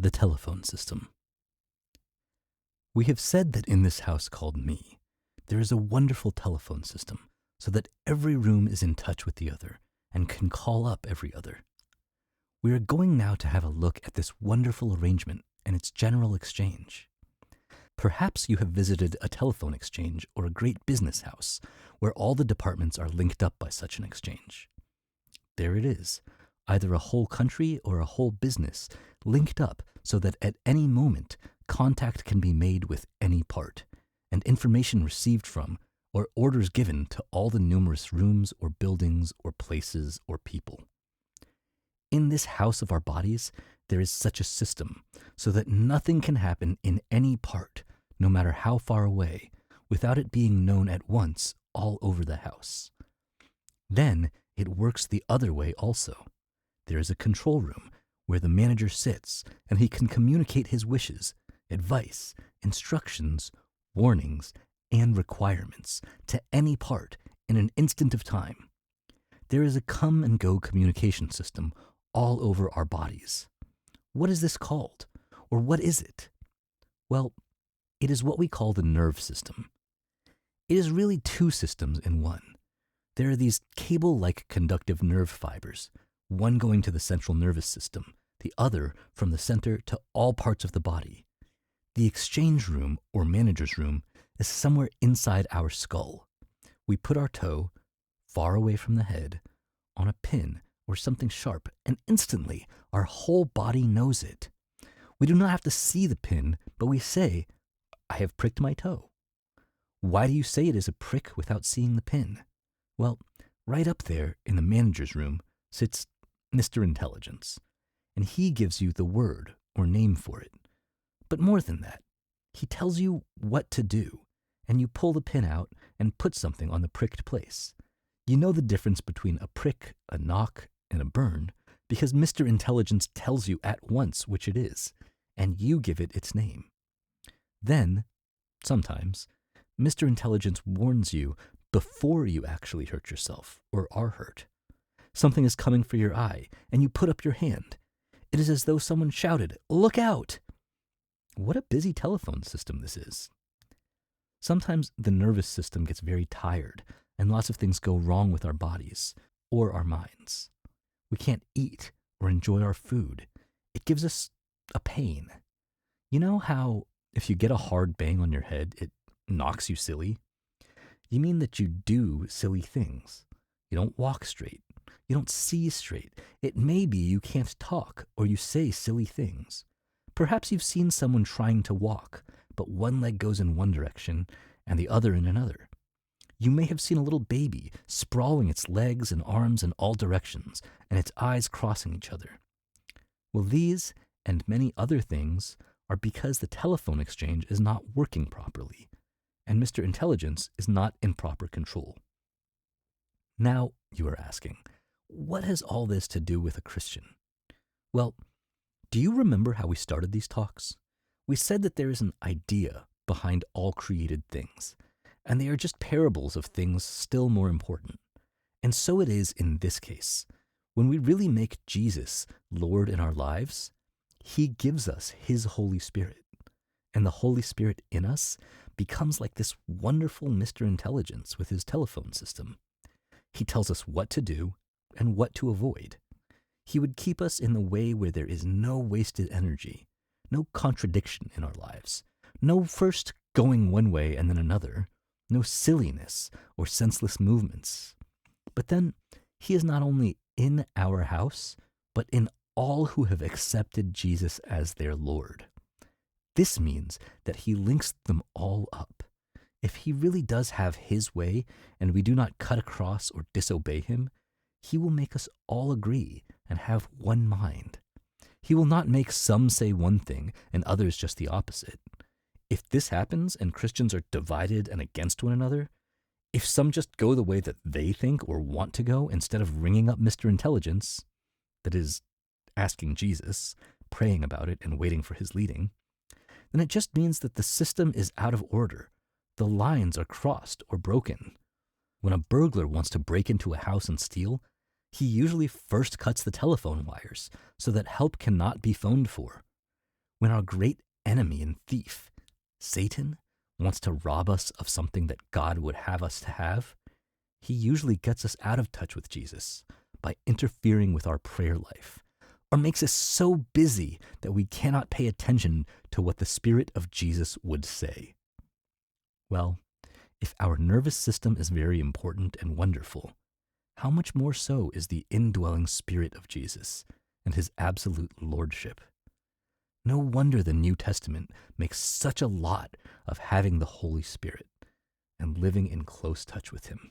The telephone system. We have said that in this house called me, there is a wonderful telephone system so that every room is in touch with the other and can call up every other. We are going now to have a look at this wonderful arrangement and its general exchange. Perhaps you have visited a telephone exchange or a great business house where all the departments are linked up by such an exchange. There it is, either a whole country or a whole business linked up so that at any moment contact can be made with any part, and information received from or orders given to all the numerous rooms or buildings or places or people. In this house of our bodies, there is such a system, so that nothing can happen in any part, no matter how far away, without it being known at once all over the house. Then it works the other way also. There is a control room where the manager sits and he can communicate his wishes, advice, instructions, warnings, and requirements to any part in an instant of time. There is a come and go communication system all over our bodies. What is this called? Or what is it? Well, it is what we call the nerve system. It is really two systems in one. There are these cable-like conductive nerve fibers, one going to the central nervous system, the other from the center to all parts of the body. The exchange room, or manager's room, is somewhere inside our skull. We put our toe, far away from the head, on a pin or something sharp, and instantly our whole body knows it. We do not have to see the pin, but we say, "I have pricked my toe." Why do you say it is a prick without seeing the pin? Well, right up there in the manager's room sits Mr. Intelligence, and he gives you the word or name for it. But more than that, he tells you what to do, and you pull the pin out and put something on the pricked place. You know the difference between a prick, a knock, and a burn because Mr. Intelligence tells you at once which it is, and you give it its name. Then, sometimes, Mr. Intelligence warns you before you actually hurt yourself or are hurt. Something is coming for your eye, and you put up your hand. It is as though someone shouted, "Look out!" What a busy telephone system this is. Sometimes the nervous system gets very tired, and lots of things go wrong with our bodies or our minds. We can't eat or enjoy our food. It gives us a pain. You know how if you get a hard bang on your head, it knocks you silly? You mean that you do silly things. You don't walk straight. You don't see straight. It may be you can't talk or you say silly things. Perhaps you've seen someone trying to walk, but one leg goes in one direction and the other in another. You may have seen a little baby sprawling its legs and arms in all directions and its eyes crossing each other. Well, these and many other things are because the telephone exchange is not working properly, and Mr. Intelligence is not in proper control. Now, you are asking, what has all this to do with a Christian? Well, do you remember how we started these talks? We said that there is an idea behind all created things, and they are just parables of things still more important. And so it is in this case. When we really make Jesus Lord in our lives, He gives us His Holy Spirit. And the Holy Spirit in us becomes like this wonderful Mr. Intelligence with his telephone system. He tells us what to do and what to avoid. He would keep us in the way where there is no wasted energy, no contradiction in our lives, no first going one way and then another, no silliness or senseless movements. But then He is not only in our house, but in all who have accepted Jesus as their Lord. This means that He links them all up. If He really does have His way and we do not cut across or disobey Him, He will make us all agree and have one mind. He will not make some say one thing and others just the opposite. If this happens and Christians are divided and against one another, if some just go the way that they think or want to go instead of ringing up Mr. Intelligence, that is, asking Jesus, praying about it, and waiting for His leading, then it just means that the system is out of order. The lines are crossed or broken. When a burglar wants to break into a house and steal, he usually first cuts the telephone wires so that help cannot be phoned for. When our great enemy and thief, Satan, wants to rob us of something that God would have us to have, he usually gets us out of touch with Jesus by interfering with our prayer life, or makes us so busy that we cannot pay attention to what the Spirit of Jesus would say. Well, if our nervous system is very important and wonderful, how much more so is the indwelling Spirit of Jesus and his absolute lordship? No wonder the New Testament makes such a lot of having the Holy Spirit and living in close touch with him.